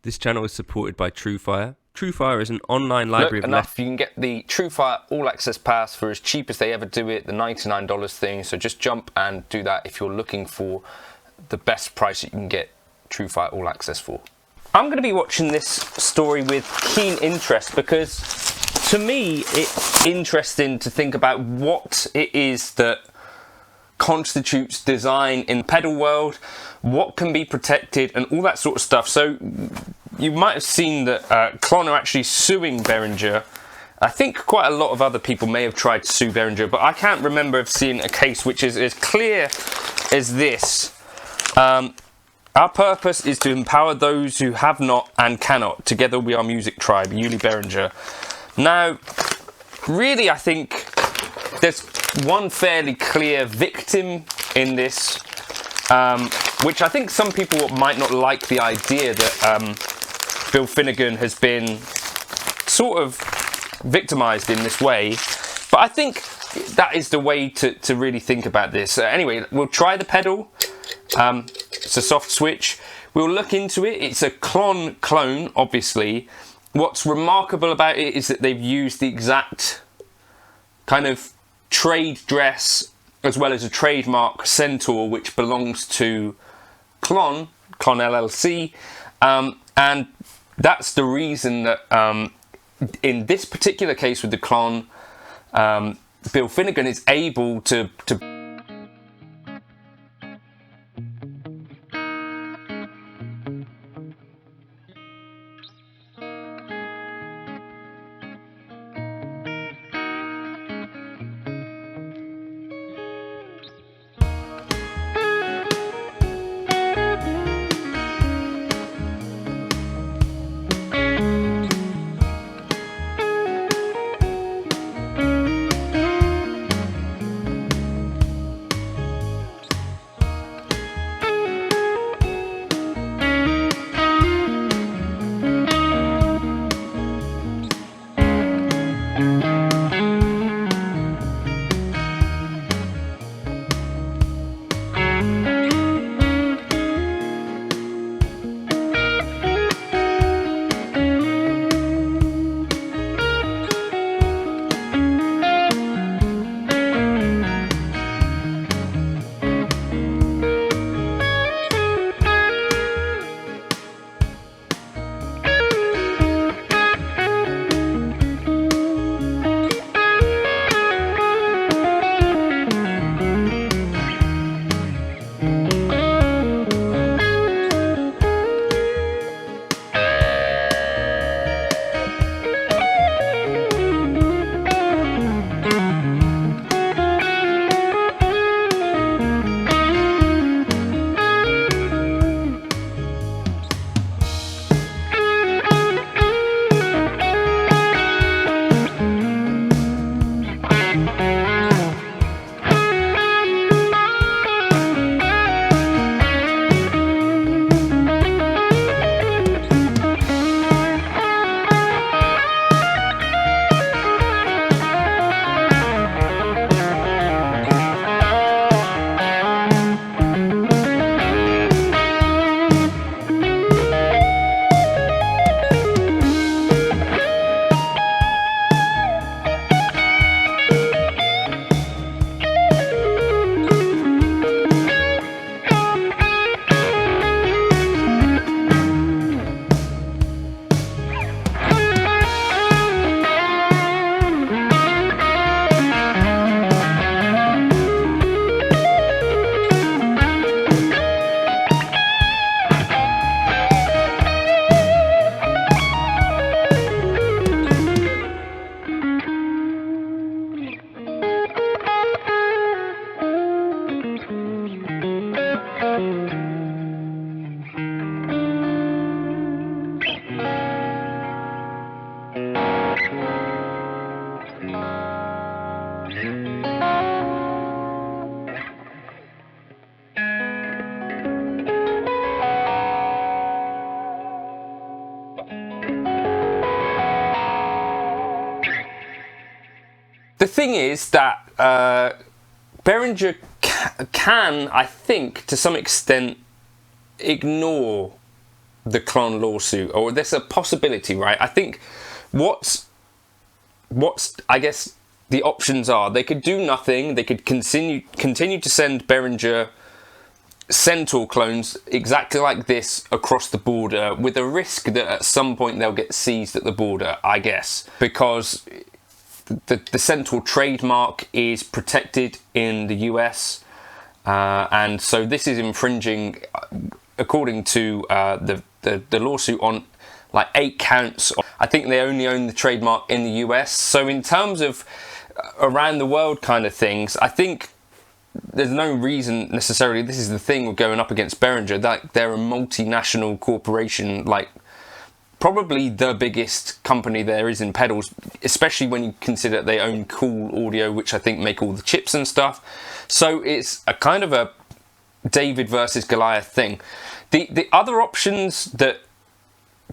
This channel is supported by Truefire. Truefire is an online library of You can get the Truefire All Access Pass for as cheap as they ever do it, the $99 thing. So just jump and do that if you're looking for the best price that you can get Truefire All Access for. I'm going to be watching this story with keen interest because to me it's interesting to think about what it is that constitutes design in the pedal world, what can be protected and all that sort of stuff. So you might have seen that Klon are actually suing Behringer. I think quite a lot of other people may have tried to sue Behringer, but I can't remember of seeing a case which is as clear as this. Our purpose is to empower those who have not and cannot. Together we are Music Tribe, Yuli Behringer. Now, really I think there's one fairly clear victim in this, which I think some people might not like the idea that Bill Finnegan has been sort of victimized in this way, but I think that is the way to really think about this. Anyway, we'll try the pedal. It's a soft switch. We'll look into it. It's a Klon clone, obviously. What's remarkable about it is that they've used the exact kind of trade dress as well as a trademark Centaur, which belongs to Klon LLC, and that's the reason that in this particular case with the Klon, Bill Finnegan is able to The thing is that Behringer can, I think, to some extent, ignore the Klon lawsuit, or there's a possibility, right? I think what's I guess the options are, they could do nothing, they could continue to send Behringer Centaur clones exactly like this across the border, with a risk that at some point they'll get seized at the border, I guess, because the Centaur trademark is protected in the US, and so this is infringing, according to the lawsuit, on like 8 counts. I think they only own the trademark in the US. So in terms of around the world kind of things, I think there's no reason necessarily, this is the thing with going up against Behringer, that they're a multinational corporation, like probably the biggest company there is in pedals, especially when you consider they own Cool Audio, which I think make all the chips and stuff. So it's a kind of a David versus Goliath thing. The other options that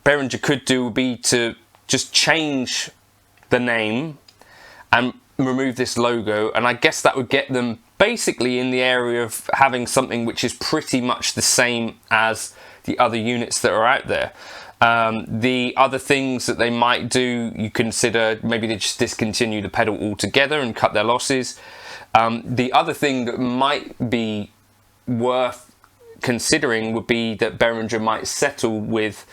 Behringer could do would be to just change the name and remove this logo, and I guess that would get them basically in the area of having something which is pretty much the same as the other units that are out there. The other things that they might do, you consider maybe they just discontinue the pedal altogether and cut their losses. The other thing that might be worth considering would be that Behringer might settle with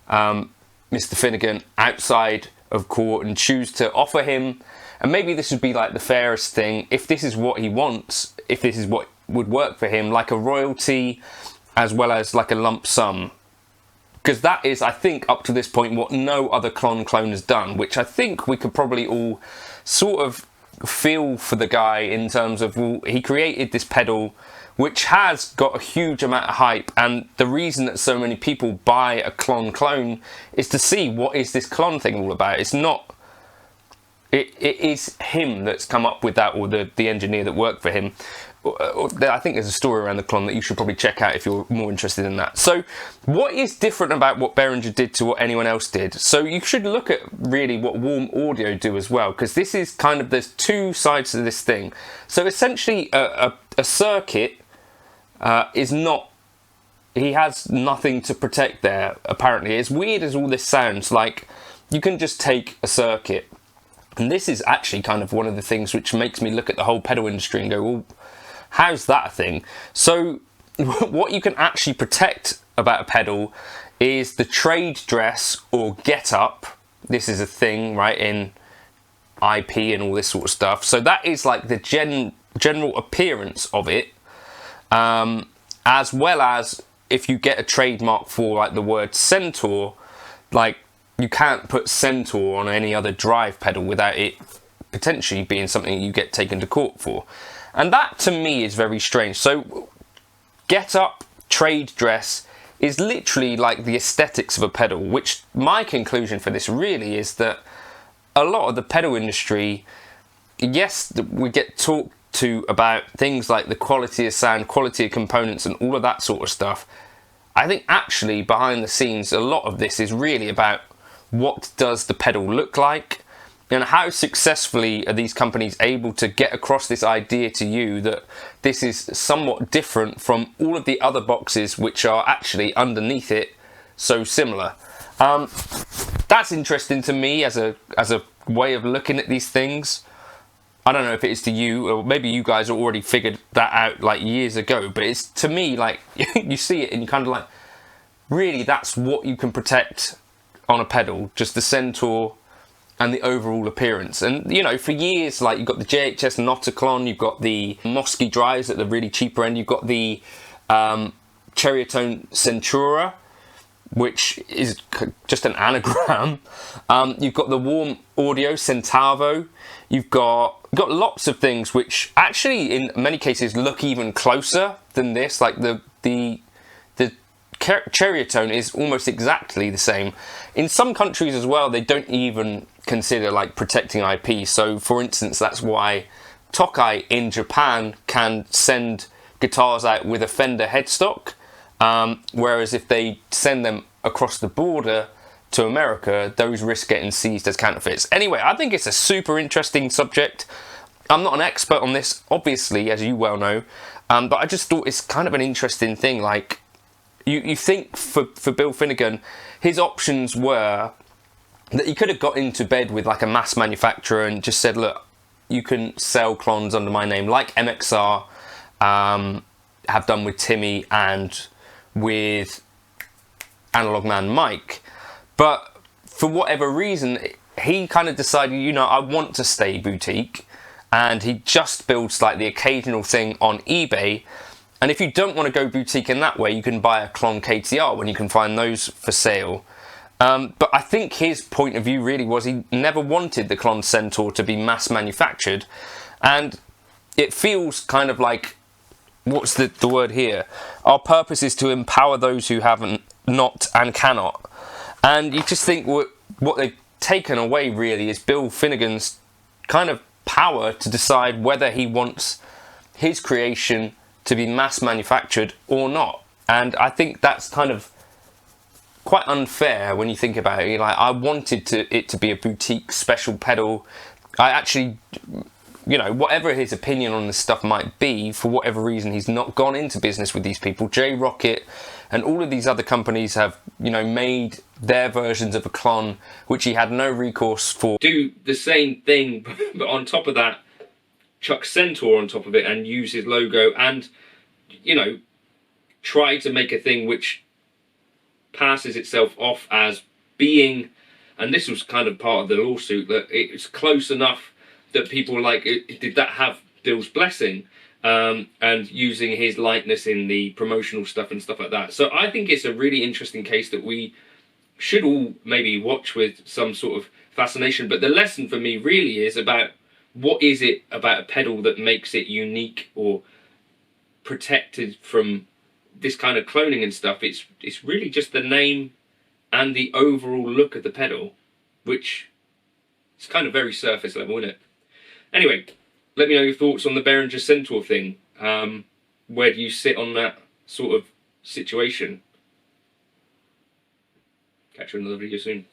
Mr. Finnegan outside of court and choose to offer him, and maybe this would be like the fairest thing, if this is what he wants, if this is what would work for him, like a royalty as well as like a lump sum, because that is, I think, up to this point what no other clone has done, which I think we could probably all sort of feel for the guy in terms of, well, he created this pedal which has got a huge amount of hype, and the reason that so many people buy a clone is to see what is this Klon thing all about. It's not, it is him that's come up with that, or the engineer that worked for him. I think there's a story around the Klon that you should probably check out if you're more interested in that. So what is different about what Behringer did to what anyone else did? So you should look at really what Warm Audio do as well, because this is kind of, there's two sides to this thing. So essentially a circuit is not, he has nothing to protect there, apparently. As weird as all this sounds, like, you can just take a circuit, and this is actually kind of one of the things which makes me look at the whole pedal industry and go, well, how's that a thing? So what you can actually protect about a pedal is the trade dress or get up. This is a thing, right, in IP and all this sort of stuff. So that is like the general appearance of it, as well as if you get a trademark for like the word Centaur, like you can't put Centaur on any other drive pedal without it potentially being something you get taken to court for. And that to me is very strange. So get up, trade dress is literally like the aesthetics of a pedal, which my conclusion for this really is that a lot of the pedal industry, yes, we get talked to about things like the quality of sound, quality of components and all of that sort of stuff. I think actually behind the scenes a lot of this is really about what does the pedal look like, and how successfully are these companies able to get across this idea to you that this is somewhat different from all of the other boxes which are actually underneath it so similar. That's interesting to me as a way of looking at these things. I don't know if it is to you, or maybe you guys already figured that out like years ago, but it's, to me, like, you see it and you kind of like, really that's what you can protect on a pedal, just the Centaur and the overall appearance. And you know, for years, like, you've got the JHS Klon, you've got the Mosky drives at the really cheaper end, you've got the Cherrytone Centura, which is just an anagram. You've got the Warm Audio Centaur. You've got lots of things which actually in many cases look even closer than this. Like the Cherrytone is almost exactly the same. In some countries as well, they don't even consider like protecting IP. So for instance, that's why Tokai in Japan can send guitars out with a Fender headstock, whereas if they send them across the border to America, those risk getting seized as counterfeits. Anyway, I think it's a super interesting subject. I'm not an expert on this, obviously, as you well know, but I just thought it's kind of an interesting thing. Like, you think for Bill Finnegan, his options were that he could have got into bed with like a mass manufacturer and just said, look, you can sell clones under my name, like MXR have done with Timmy and with Analog Man Mike. But for whatever reason, he kind of decided, you know, I want to stay boutique, and he just builds like the occasional thing on eBay. And if you don't want to go boutique in that way, you can buy a Klon KTR when you can find those for sale. But I think his point of view really was he never wanted the Klon Centaur to be mass manufactured. And it feels kind of like, what's the word here? Our purpose is to empower those who haven't, not, and cannot. And you just think what they've taken away really is Bill Finnegan's kind of power to decide whether he wants his creation to be mass manufactured or not. And I think that's kind of quite unfair when you think about it. Like, I wanted it to be a boutique special pedal. I actually, you know, whatever his opinion on this stuff might be, for whatever reason, he's not gone into business with these people. J-Rocket and all of these other companies have, you know, made their versions of a Klon, which he had no recourse for. Do the same thing, but on top of that, chuck Centaur on top of it and use his logo and, you know, try to make a thing which passes itself off as being, and this was kind of part of the lawsuit, that it's close enough that people were like, did that have Bill's blessing? And using his likeness in the promotional stuff and stuff like that. So I think it's a really interesting case that we should all maybe watch with some sort of fascination. But the lesson for me really is about, what is it about a pedal that makes it unique or protected from this kind of cloning and stuff? It's really just the name and the overall look of the pedal, which is kind of very surface level, isn't it? Anyway, let me know your thoughts on the Behringer Centaur thing. Where do you sit on that sort of situation? Catch you in another video soon.